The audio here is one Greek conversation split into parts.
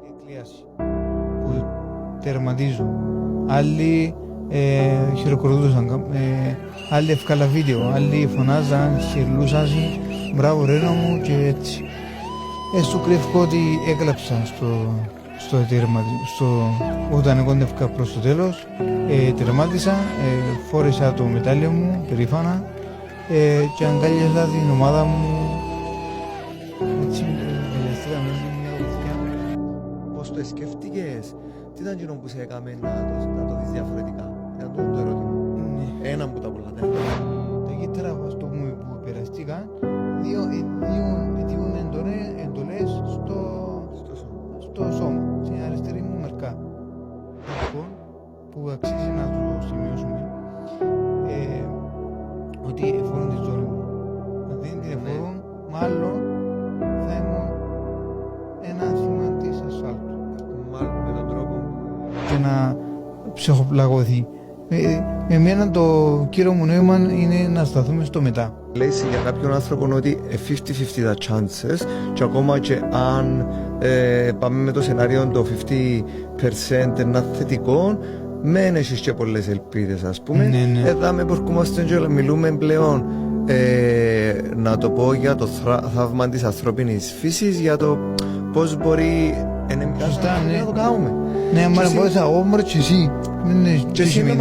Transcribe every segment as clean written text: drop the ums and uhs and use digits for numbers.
Εκλίαση που τερματίζω. Άλλοι χειροκροτούσαν, άλλοι εύκαλα βίντεο, άλλοι φωνάζαν, χειρλούσαν, μπράβο Ρένο μου και έτσι. Στο κρυφκό ότι έκλαψα στο τέρμα, όταν κόντευκα προς το τέλος, τερμάτισα, φόρεσα το μετάλλιο μου, περήφανα, και αγκάλιασα την ομάδα μου. Έτσι, ελευθερία μια βοηθιά. Πώς το σκέφτηκες, τι ήταν εκείνο που σε έκαμε να το δεις διαφορετικά? Ήταν το ερώτημα. Ναι. Ένα από τα πολλά θέματα. Τα κύτταρα αυτό που περαστήκαν, δύο εντολές στο σώμα, στην αριστερή μου μερκά. Λοιπόν, που αξίζει να το σημειώσουμε, ότι εφορούν τη ζώνη μου. Αν δεν την εφορούν, μάλλον θα ήμουν ένα θύμα της ασφάλτου. Μάλλον με τον τρόπο Και να ψυχοπλαγωθεί. Εμένα το κύριο μου νόημα είναι να σταθούμε στο μετά. λέει για κάποιον άνθρωπο ότι 50-50 τα chances και ακόμα και αν πάμε με το σενάριο το 50% ένα θετικό, μεν έχεις και πολλές ελπίδες, ας πούμε. Ναι. Εδώ με μπορκούμαστε και μιλούμε πλέον να το πω για το θαύμα της ανθρώπινης φύσης, για το πώς μπορεί Σωστά, ναι. να το κάνουμε. Ναι, αλλά μπορείς όμως και εσύ. Και εσύ να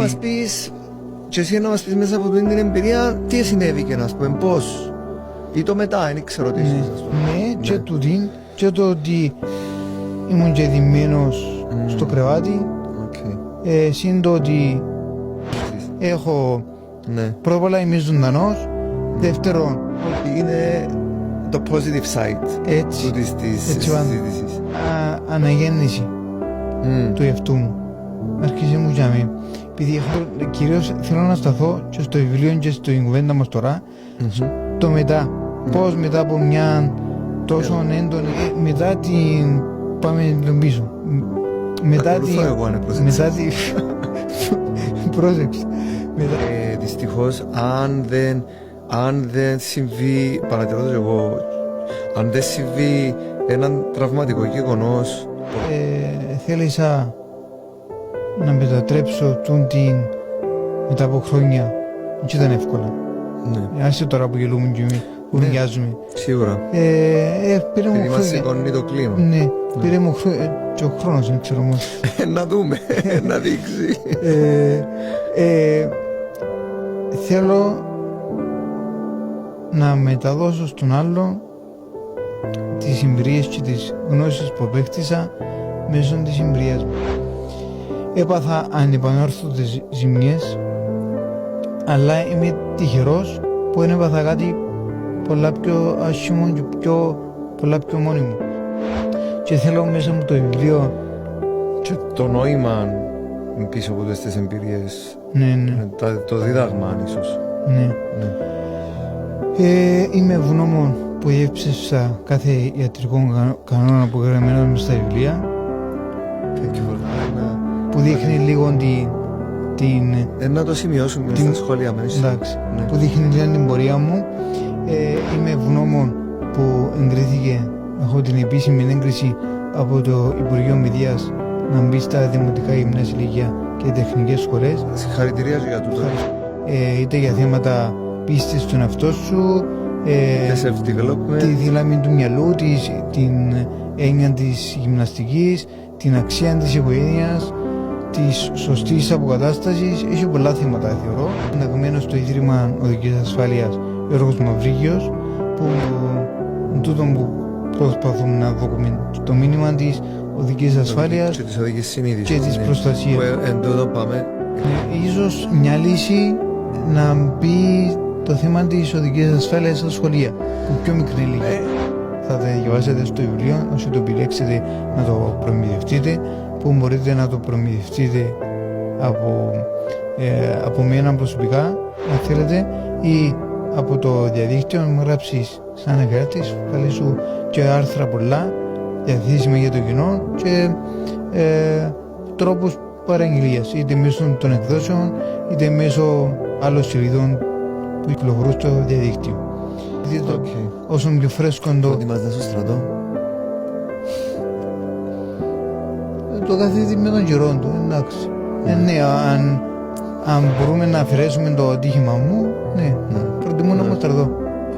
μας πεις, μέσα από την εμπειρία τι συνέβηκε, ας πούμε, πώς ή το μετά, δεν ξέρω τι Ναι, και τούτην, και το ότι ήμουν και δειμμένος στο κρεβάτι, συν το ότι έχω πρώτα απ' όλα είμαι ζωντανός, δεύτερον ότι είναι το positive side έτσι, της συζήτησης. Αναγέννηση του εαυτού μου. Αρχίζει μου για μí. Επειδή κυρίως θέλω να σταθώ και στο βιβλίο και στην κουβέντα μας τώρα, το μετά. Πώς μετά από μια τόσο έντονη, μετά την, πάμε τον πίσω. Μετά την πρόσεξε. Δυστυχώς αν δεν συμβεί, παρατηρώ εγώ, αν δεν συμβεί έναν τραυματικό γεγονός, θέλησα να μετατρέψω την μετά από χρόνια, και ήταν εύκολα. Άσε τώρα που γελούμε και εμείς, που νοικιάζουμε. Σίγουρα. Πήρε μου μας χρόνια. σηκώνει το κλίμα. Ναι, πήρε μου και ο χρόνος, δεν ξέρω όμως. Να δούμε, να δείξει. Θέλω να μεταδώσω στον άλλο τις εμπειρίες και τις γνώσεις που απέκτησα μέσω της εμπειρίας μου. Έπαθα ανεπανόρθωτες ζημιές, αλλά είμαι τυχερός που δεν έπαθα κάτι πολλά πιο άσχημο και πολλά πιο μόνιμο. Και θέλω μέσα μου το βιβλίο και το νόημα πίσω από τις εμπειρίες, το δίδαγμα ίσως. Ναι. Είμαι ευγνώμων που έψευσα κάθε ιατρικό κανόνα που γραμμένο μες στα βιβλία, που δείχνει λίγο την να το σημειώσουμε στα σχόλια μας. Που δείχνει λίγο την πορεία μου. Είμαι ευγνώμων που εγκρίθηκε, έχω την επίσημη έγκριση από το Υπουργείο Παιδείας να μπει στα δημοτικά γυμνάσια ηλικία και τεχνικές σχολές. Συγχαρητηρία για τούτο. Είτε για θέματα πίστης στον εαυτό σου, self-development, τη δύναμη του μυαλού, την έννοια της γυμναστικής, την αξία της οικογένειας, της σωστής αποκατάστασης. Έχει πολλά θέματα, θεωρώ. Ενδεχομένως στο Ίδρυμα Οδικής Ασφάλειας Γιώργος Μαυρίγιος, που τούτο που προσπαθούμε να δούμε το μήνυμα της οδικής ασφάλειας και της οδικής συνείδησης και της προστασίας. Εν τούτο πάμε. Ίσως μια λύση να μπει το θέμα της οδικής ασφάλειας στα σχολεία, που πιο μικρή ηλικία. Θα τα διαβάσετε στο βιβλίο, όσοι το επιλέξετε να το προμηθευτείτε, που μπορείτε να το προμηθευτείτε από μένα προσωπικά, αν θέλετε, ή από το διαδίκτυο, μου γράψεις σαν εργάτης, βάλει σου και άρθρα πολλά διαθέσιμα για το κοινό και τρόπους παραγγελίας, είτε μέσω των εκδόσεων είτε μέσω άλλων σελίδων που κυκλοφορούν στο διαδίκτυο. Όσο πιο φρέσκο το... Ότι μας δει στο στρατό. το καθίδι με τον καιρό του, εντάξει. Ναι, αν μπορούμε να αφαιρέσουμε το ατύχημα μου, ναι, προτιμώ να στρατό.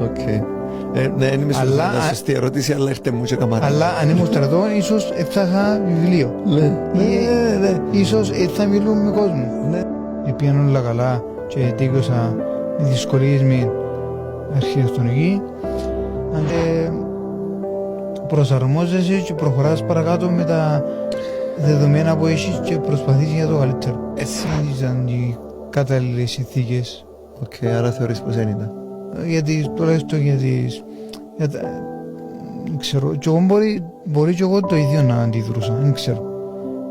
Οκ. Ναι, είναι μια σωστή ερώτηση, αλλά έρχεται μου και καμάρα. Αλλά αν ήμουν στρατό, ίσως έφτιαχα βιβλίο. Ναι. Ίσως θα μιλούν με κόσμο. Πήγαν όλα καλά και τίκωσα με δυσκολίες με αρχιτεκτονική. Αν προσαρμόζεσαι και προχωράς παρακάτω με τα δεδομένα που έχεις και προσπαθείς για το καλύτερο. Έτσι ήταν οι κατάλληλες συνθήκες. Οκ, άρα θεωρείς πως δεν ήταν. Γιατί τουλάχιστον δεν ξέρω, και εγώ μπορεί και εγώ το ίδιο να αντιδρούσα, δεν ξέρω.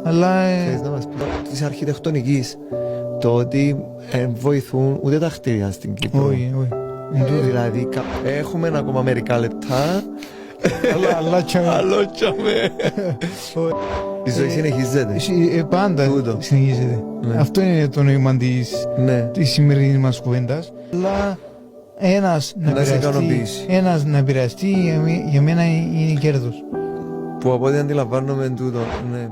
Αλλά θέλεις να μας πει της αρχιτεκτονικής, το ότι βοηθούν ούτε τα κτίρια στην Κύπρο. όχι. Δηλαδή έχουμε ακόμα μερικά λεπτά. Αλλά Αλότσαμε. Η ζωή συνεχίζεται. Πάντα συνεχίζεται. Αυτό είναι το νόημα της σημερινής μας κουβέντας. Αλλά ένας να επηρεαστεί για μένα είναι κέρδος. Που από ό,τι αντιλαμβάνομαι τούτο, ναι.